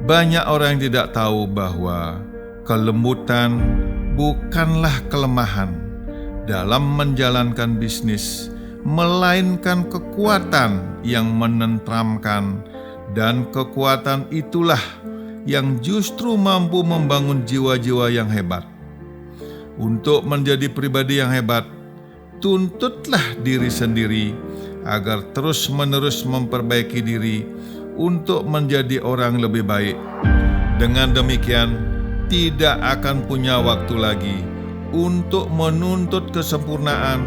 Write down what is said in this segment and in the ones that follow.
Banyak orang yang tidak tahu bahwa kelembutan bukanlah kelemahan dalam menjalankan bisnis, melainkan kekuatan yang menenteramkan, dan kekuatan itulah yang justru mampu membangun jiwa-jiwa yang hebat. Untuk menjadi pribadi yang hebat, tuntutlah diri sendiri agar terus-menerus memperbaiki diri untuk menjadi orang lebih baik. Dengan demikian, tidak akan punya waktu lagi untuk menuntut kesempurnaan.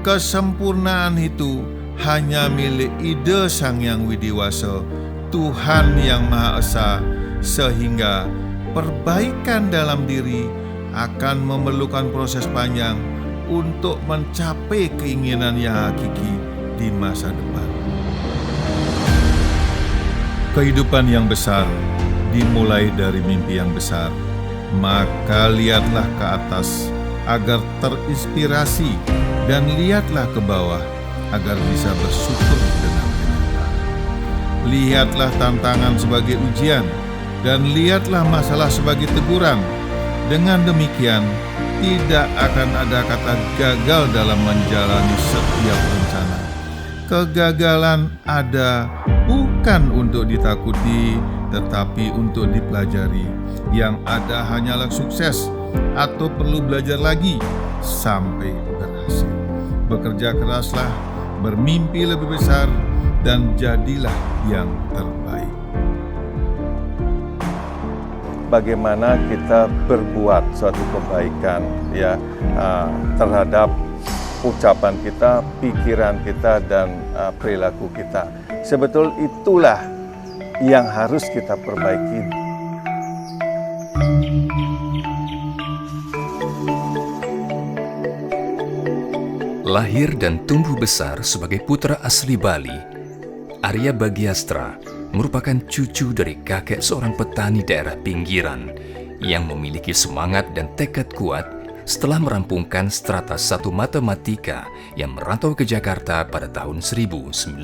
Kesempurnaan itu hanya milik ide Sang Yang Widiwasa, Tuhan Yang Maha Esa, sehingga perbaikan dalam diri akan memerlukan proses panjang untuk mencapai keinginan yang hakiki di masa depan. Kehidupan yang besar dimulai dari mimpi yang besar. Maka lihatlah ke atas agar terinspirasi, dan lihatlah ke bawah agar bisa bersyukur dengan kenyataan. Lihatlah tantangan sebagai ujian, dan lihatlah masalah sebagai teguran. Dengan demikian, tidak akan ada kata gagal dalam menjalani setiap rencana. Kegagalan ada bukan untuk ditakuti, tetapi untuk dipelajari. Yang ada hanyalah sukses atau perlu belajar lagi sampai berhasil. Bekerja keraslah, bermimpi lebih besar, dan jadilah yang terbaik. Bagaimana kita berbuat suatu kebaikan terhadap ucapan kita, pikiran kita, dan perilaku kita. Sebetul itulah yang harus kita perbaiki. Lahir dan tumbuh besar sebagai putra asli Bali, Arya Bagiastra merupakan cucu dari kakek seorang petani daerah pinggiran yang memiliki semangat dan tekad kuat setelah merampungkan strata 1 matematika yang merantau ke Jakarta pada tahun 1989.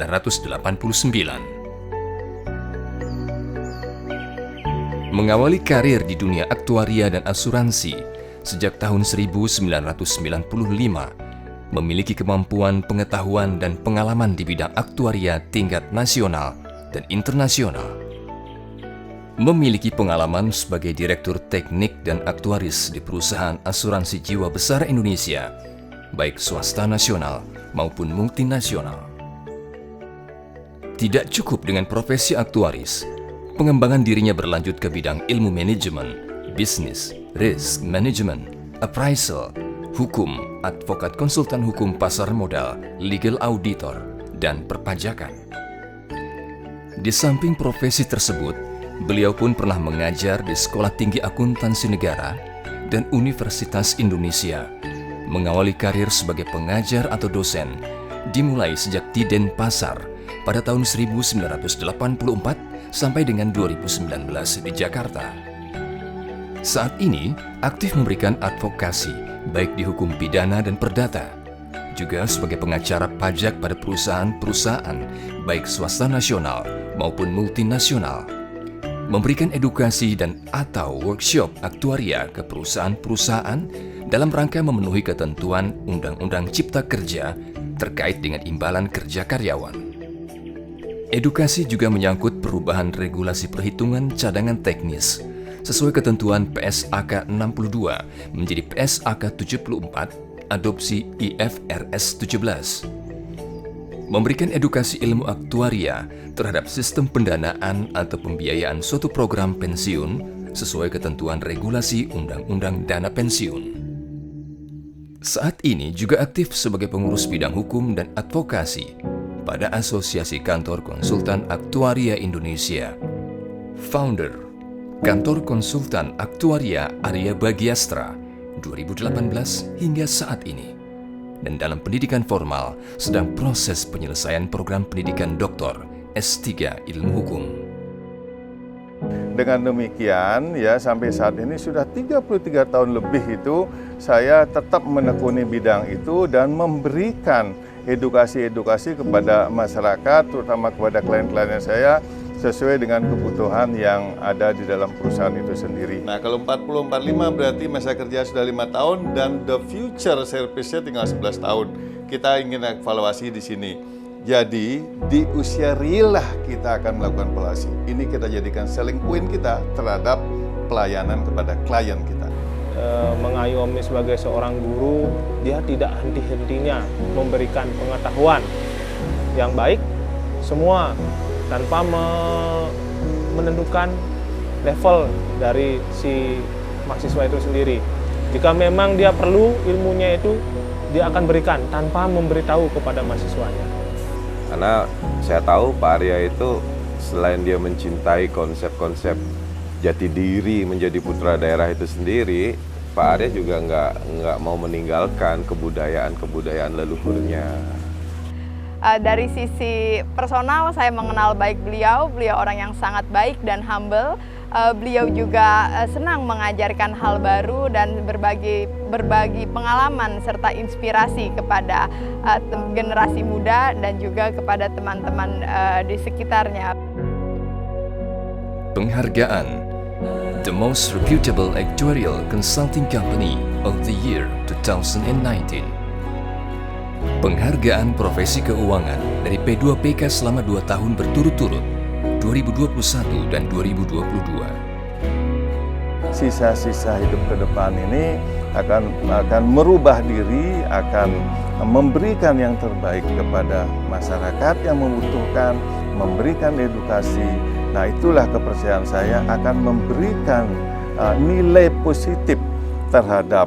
Mengawali karir di dunia aktuaria dan asuransi sejak tahun 1995, memiliki kemampuan pengetahuan dan pengalaman di bidang aktuaria tingkat nasional dan internasional. Memiliki pengalaman sebagai Direktur Teknik dan Aktuaris di perusahaan asuransi jiwa besar Indonesia, baik swasta nasional maupun multinasional. Tidak cukup dengan profesi aktuaris, pengembangan dirinya berlanjut ke bidang ilmu manajemen, bisnis, risk management, appraisal, hukum, advokat konsultan hukum pasar modal, legal auditor, dan perpajakan. Di samping profesi tersebut, beliau pun pernah mengajar di Sekolah Tinggi Akuntansi Negara dan Universitas Indonesia. Mengawali karir sebagai pengajar atau dosen dimulai sejak di Denpasar pada tahun 1984 sampai dengan 2019 di Jakarta. Saat ini aktif memberikan advokasi baik di hukum pidana dan perdata, juga sebagai pengacara pajak pada perusahaan-perusahaan baik swasta nasional maupun multinasional, memberikan edukasi dan atau workshop aktuaria ke perusahaan-perusahaan dalam rangka memenuhi ketentuan Undang-Undang Cipta Kerja terkait dengan imbalan kerja karyawan. Edukasi juga menyangkut perubahan regulasi perhitungan cadangan teknis sesuai ketentuan PSAK 62 menjadi PSAK 74, adopsi IFRS 17. Memberikan edukasi ilmu aktuaria terhadap sistem pendanaan atau pembiayaan suatu program pensiun sesuai ketentuan regulasi Undang-Undang Dana Pensiun. Saat ini juga aktif sebagai pengurus bidang hukum dan advokasi pada Asosiasi Kantor Konsultan Aktuaria Indonesia. Founder Kantor Konsultan Aktuaria Arya Bagiastra 2018 hingga saat ini. Dan dalam pendidikan formal sedang proses penyelesaian program pendidikan doktor S3 Ilmu Hukum. Dengan demikian sampai saat ini sudah 33 tahun lebih itu saya tetap menekuni bidang itu dan memberikan edukasi kepada masyarakat, terutama kepada klien-klien saya, sesuai dengan kebutuhan yang ada di dalam perusahaan itu sendiri. Nah, kalau 40-45 berarti masa kerja sudah 5 tahun dan the future service-nya tinggal 11 tahun. Kita ingin evaluasi di sini. Jadi, di usia real lah kita akan melakukan evaluasi. Ini kita jadikan selling point kita terhadap pelayanan kepada klien kita. Mengayomi sebagai seorang guru, dia tidak henti-hentinya memberikan pengetahuan yang baik semua tanpa menentukan level dari si mahasiswa itu sendiri. Jika memang dia perlu ilmunya itu, dia akan berikan tanpa memberitahu kepada mahasiswanya. Karena saya tahu Pak Arya itu selain dia mencintai konsep-konsep jati diri menjadi putra daerah itu sendiri, Pak Arya juga nggak mau meninggalkan kebudayaan leluhurnya. Dari sisi personal, saya mengenal baik beliau orang yang sangat baik dan humble. Beliau juga senang mengajarkan hal baru dan berbagi pengalaman serta inspirasi kepada generasi muda dan juga kepada teman-teman di sekitarnya. Penghargaan The Most Reputable Actuarial Consulting Company of the Year 2019. Penghargaan profesi keuangan dari P2PK selama 2 tahun berturut-turut, 2021 dan 2022. Sisa-sisa hidup ke depan ini akan merubah diri, akan memberikan yang terbaik kepada masyarakat yang membutuhkan, memberikan edukasi. Nah, itulah kepercayaan saya akan memberikan nilai positif terhadap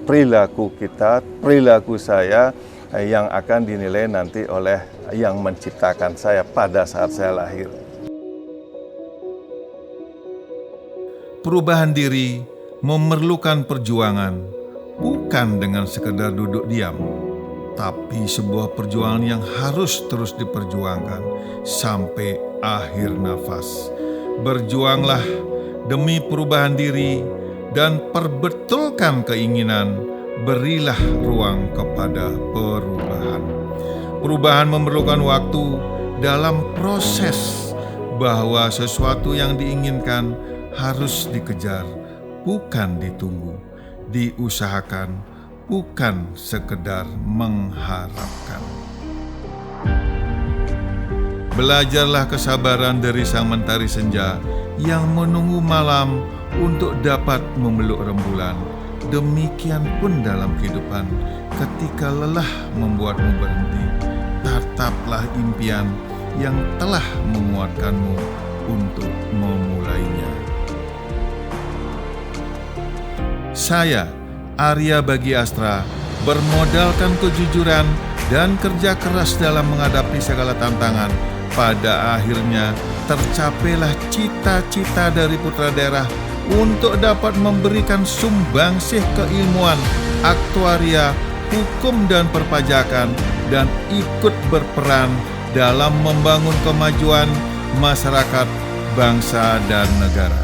perilaku kita, perilaku saya, yang akan dinilai nanti oleh yang menciptakan saya pada saat saya lahir. Perubahan diri memerlukan perjuangan, bukan dengan sekedar duduk diam, tapi sebuah perjuangan yang harus terus diperjuangkan sampai akhir nafas. Berjuanglah demi perubahan diri dan perbetulkan keinginan. Berilah ruang kepada perubahan. Perubahan memerlukan waktu dalam proses, bahwa sesuatu yang diinginkan harus dikejar, bukan ditunggu, diusahakan, bukan sekedar mengharapkan. Belajarlah kesabaran dari sang mentari senja yang menunggu malam untuk dapat memeluk rembulan. Demikian pun dalam kehidupan, ketika lelah membuatmu berhenti, tataplah impian yang telah menguatkanmu untuk memulainya. Saya, Arya Bagi Astra, bermodalkan kejujuran dan kerja keras dalam menghadapi segala tantangan. Pada akhirnya, tercapailah cita-cita dari putra daerah untuk dapat memberikan sumbangsih keilmuan, aktuaria, hukum dan perpajakan, dan ikut berperan dalam membangun kemajuan masyarakat, bangsa, dan negara.